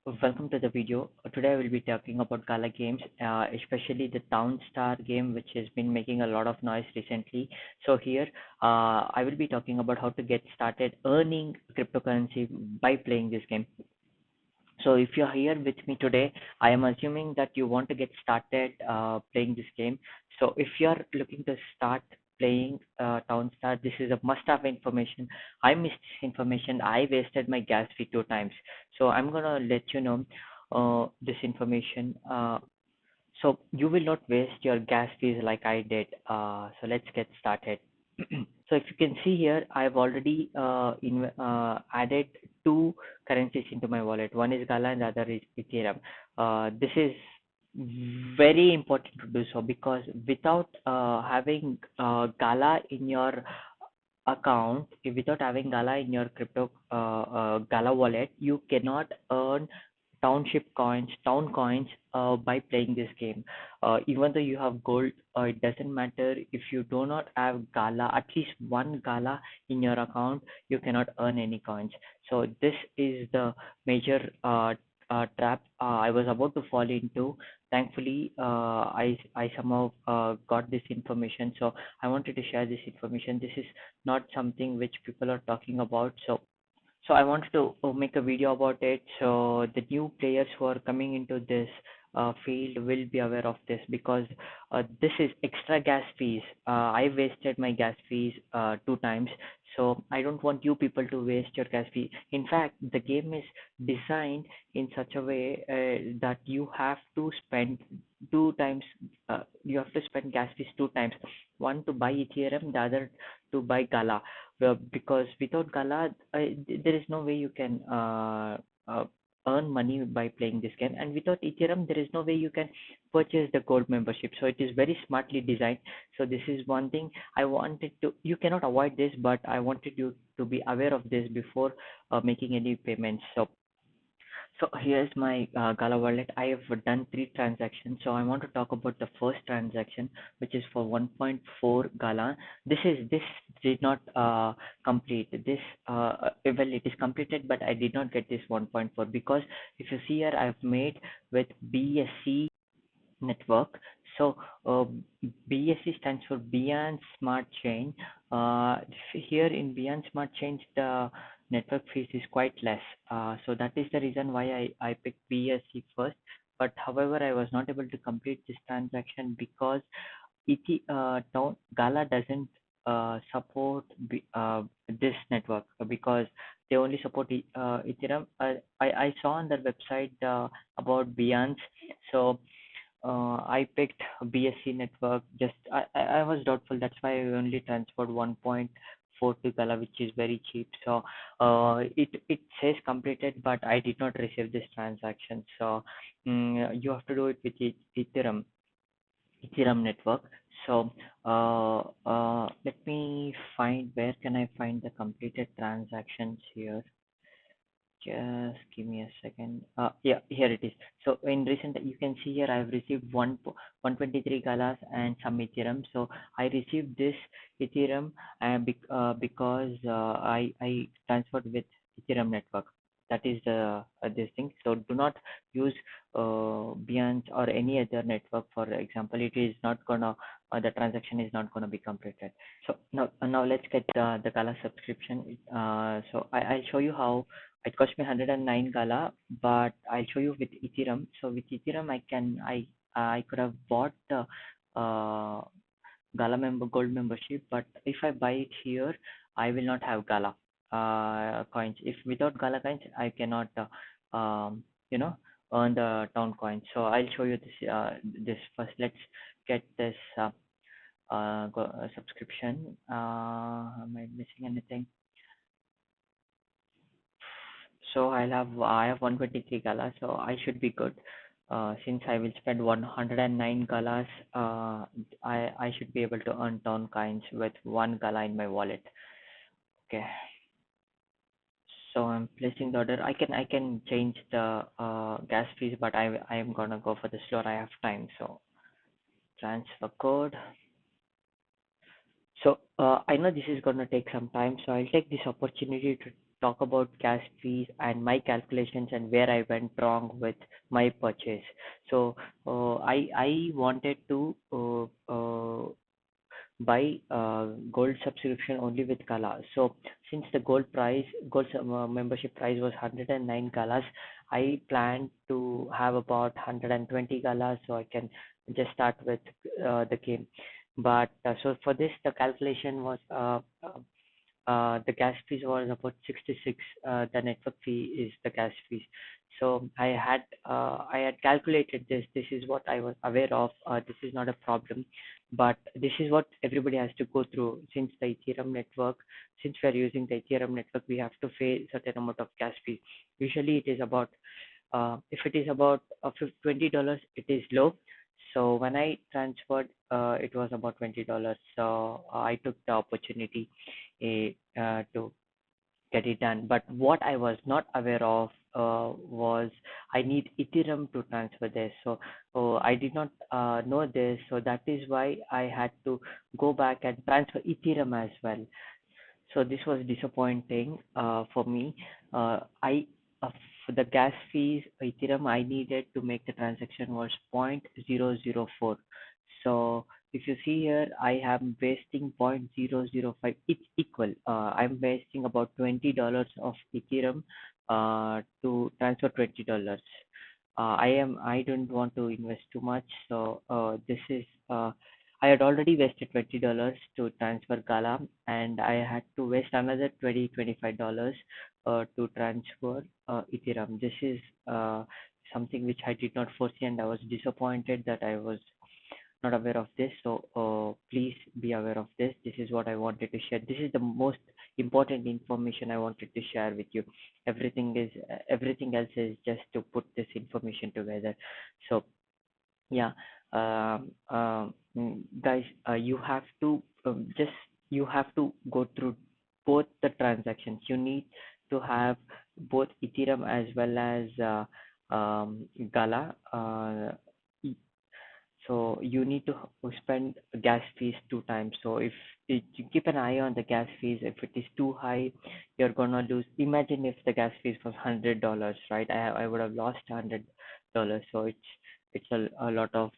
Welcome to the video. Today I will be talking about Gala games, especially the Town Star game, which has been making a lot of noise recently. So here, I will be talking about how to get started earning cryptocurrency by playing this game. So if you're here with me today, I am assuming that you want to get started playing this game. So if you're looking to start playing Town Star, this is a must-have information. I missed this information. I wasted my gas fee 2 times. So I'm gonna let you know this information. So you will not waste your gas fees like I did. So let's get started. So if you can see here, I've already added two currencies into my wallet. One is Gala and the other is Ethereum. This is very important to do so because without having Gala in your account, without having Gala in your crypto Gala wallet, you cannot earn town coins by playing this game. Even though you have gold, it doesn't matter if you do not have Gala, at least one Gala in your account, you cannot earn any coins. So this is the major trap I was about to fall into. Thankfully, I somehow got this information, so I wanted to share this information. This is not something which people are talking about, so I wanted to make a video about it so the new players who are coming into this field will be aware of this because this is extra gas fees. I wasted my gas fees 2 times, so I don't want you people to waste your gas fee. In fact, the game is designed in such a way that you have to spend 2 times. You have to spend gas fees 2 times. One to buy Ethereum, the other to buy Gala. Because without Gala, there is no way you can earn money by playing this game, and without Ethereum, there is no way you can purchase the gold membership. So it is very smartly designed. So this is one thing I wanted to. You cannot avoid this, but I wanted you to be aware of this before making any payments. So here's my Gala wallet. I have done 3 transactions. So I want to talk about the first transaction, which is for 1.4 Gala. This did not complete this. Well, it is completed, but I did not get this 1.4 because if you see here, I've made with BSC network. So BSC stands for Beyond Smart Chain. Here in Beyond Smart Chain, the network fees is quite less. So that is the reason why I picked BSC first. But however, I was not able to complete this transaction because Gala doesn't support this network because they only support Ethereum. I saw on their website about Beyond. So I picked BSC network. I was doubtful. That's why I only transferred 1.4 to Gala, which is very cheap. So it says completed, but I did not receive this transaction. So you have to do it with Ethereum network. So let me find, where can I find the completed transactions here? Just give me a second. Yeah, here it is. So in recent, you can see here I've received 123 Galas and some Ethereum. So I received this Ethereum because I transferred with Ethereum network. That is the this thing. So do not use Binance or any other network. For example, it is not gonna the transaction is not gonna be completed. So now let's get the Gala subscription. So I'll show you how it cost me 109 Gala, but I'll show you with Ethereum. So with Ethereum, I could have bought the Gala gold membership, but if I buy it here, I will not have Gala coins. If without Gala coins, I cannot you know earn the town coins. So I'll show you this first. Let's get this subscription. Am I missing anything? So I have 123 galas, so I should be good. Since I will spend 109 galas, I should be able to earn town coins with one gala in my wallet. Okay. So I'm placing the order. I can change the gas fees, but I am gonna go for the slower. I have time. So transfer code. So I know this is gonna take some time, so I'll take this opportunity talk about gas fees and my calculations and where I went wrong with my purchase. So I wanted to buy gold subscription only with Gala. So since the membership price was 109 Galas, I planned to have about 120 Galas so I can just start with the game. But so for this, the calculation was the gas fees was about 66. The network fee is the gas fees. So I had calculated this. This is what I was aware of. This is not a problem, but this is what everybody has to go through. Since we are using the Ethereum network, we have to pay certain amount of gas fees. Usually, it is about if it is about $20, it is low. So when I transferred, it was about $20. So I took the opportunity to get it done. But what I was not aware of was I need Ethereum to transfer this. So I did not know this. So that is why I had to go back and transfer Ethereum as well. So this was disappointing for me. I For the gas fees, Ethereum I needed to make the transaction was 0.004. So if you see here, I am wasting 0.005. It's equal. I'm wasting about $20 of Ethereum to transfer $20. I don't want to invest too much, so this is I had already wasted $20 to transfer Gala, and I had to waste another $25 to transfer Ethereum. This is something which I did not foresee, and I was disappointed that I was not aware of this. So please be aware of this. This is what I wanted to share. This is the most important information I wanted to share with you. Everything else is just to put this information together. So yeah, guys, you have to go through both the transactions. You need to have both Ethereum as well as Gala. So you need to spend gas fees two times. So if you keep an eye on the gas fees, if it is too high, you're gonna lose. Imagine if the gas fees was $100, right? I would have lost $100. So it's a lot of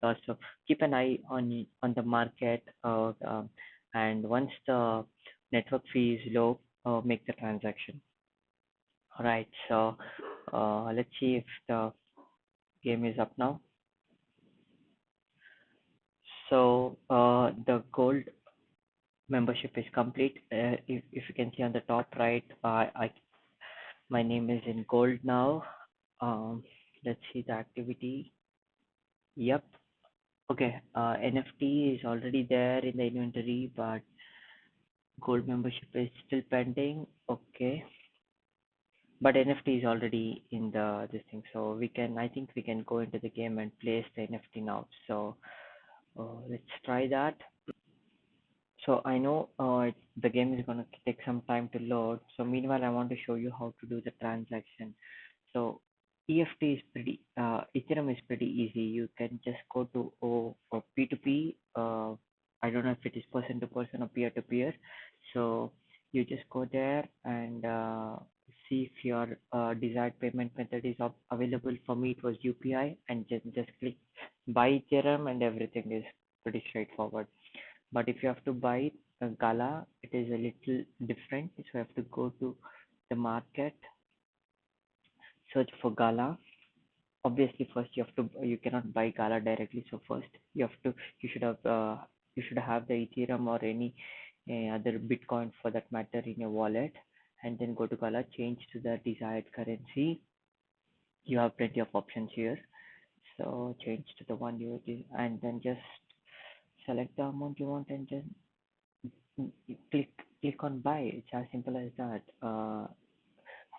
loss. So keep an eye on the market, and once the network fee is low, make the transaction. All right. So let's see if the game is up now. So the gold membership is complete. If you can see on the top right, my name is in gold now. Let's see the activity. Yep. Okay. NFT is already there in the inventory, but gold membership is still pending. Okay. But NFT is already in this thing, so I think we can go into the game and place the NFT now. So let's try that. So I know the game is going to take some time to load. So meanwhile, I want to show you how to do the transaction. So EFT is Ethereum is pretty easy. You can just go to or P2P. I don't know if it is person to person or peer to peer. So you just go there and see if your desired payment method is available. For me, it was UPI, and just click buy Ethereum, and everything is pretty straightforward. But if you have to buy a Gala, it is a little different. So you have to go to the market, search for Gala. Obviously, first you cannot buy Gala directly. So first you should have the Ethereum or any other Bitcoin for that matter in your wallet, and then go to Gala, change to the desired currency. You have plenty of options here. So change to the one and then just select the amount you want, and just click on buy. It's as simple as that.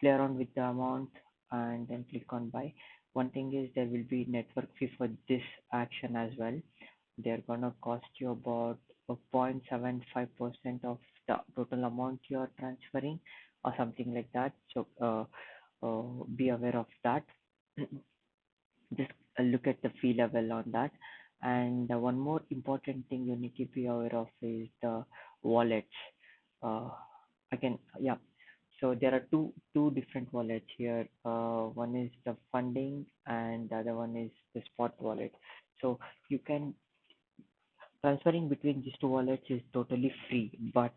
Play around with the amount and then click on buy. One thing is there will be network fee for this action as well. They're gonna cost you about 0.75% of the total amount you're transferring or something like that. So be aware of that. Just look at the fee level on that. And one more important thing you need to be aware of is the wallets. Uh, again, yeah. So there are two different wallets here. One is the funding and the other one is the spot wallet. So you can transferring between these two wallets is totally free, but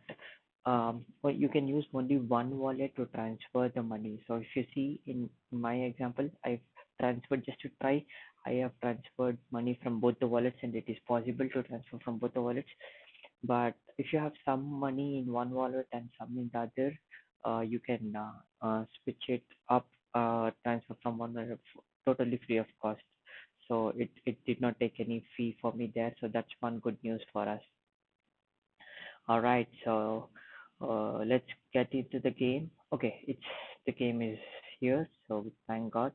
well, you can use only one wallet to transfer the money. So if you see in my example, I've transferred just to try. I have transferred money from both the wallets, and it is possible to transfer from both the wallets. But if you have some money in one wallet and some in the other, you can switch it up, transfer from one wallet totally free of cost. So it did not take any fee for me there. So that's one good news for us. All right, so let's get into the game. Okay, it's the game is here, so thank God.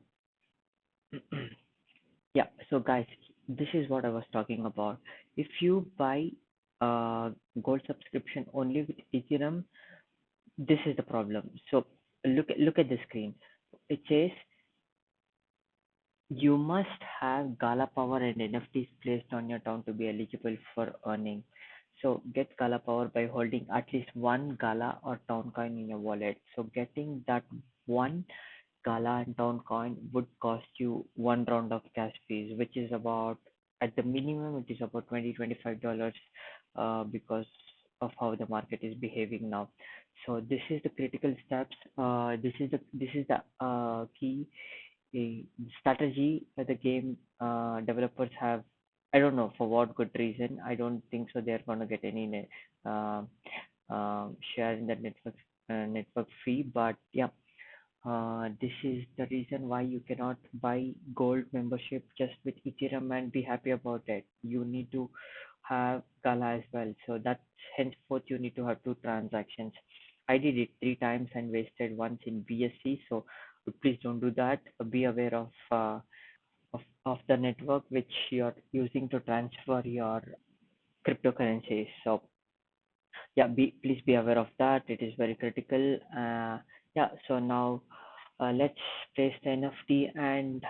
Yeah, so guys, this is what I was talking about. If you buy gold subscription only with Ethereum, this is the problem. So look at the screen. It says you must have Gala Power and NFTs placed on your account to be eligible for earning. So get Gala Power by holding at least one Gala or Town coin in your wallet. So getting that one Gala and Town coin would cost you one round of gas fees, which is about at the minimum it is about $25 because of how the market is behaving now. So this is the critical steps. This is the key the strategy that the game developers have. I don't know for what good reason. I don't think so. They're gonna get any uh, share in the network fee. But yeah, this is the reason why you cannot buy gold membership just with Ethereum and be happy about it. You need to have Gala as well. So that's henceforth you need to have two transactions. I did it three times and wasted once in BSC. So please don't do that. Be aware of the network which you're using to transfer your cryptocurrencies. So yeah, please be aware of that. It is very critical. Yeah, so now let's place the NFT and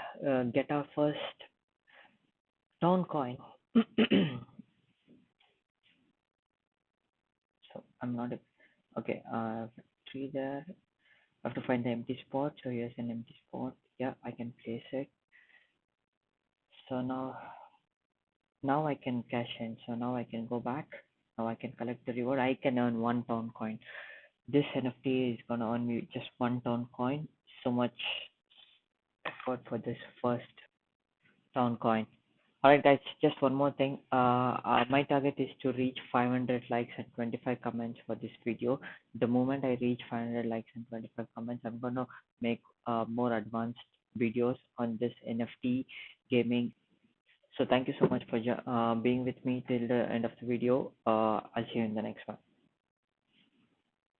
get our first town coin. So I'm not okay. Three there. I have to find the empty spot. So here's an empty spot. Yeah, I can place it. So now I can cash in. So now I can go back. Now I can collect the reward. I can earn one town coin. This NFT is gonna earn me just one town coin. So much effort for this first town coin. Alright guys, just one more thing. My target is to reach 500 likes and 25 comments for this video. The moment I reach 500 likes and 25 comments, I'm gonna make more advanced videos on this NFT gaming. So thank you so much for being with me till the end of the video. I'll see you in the next one.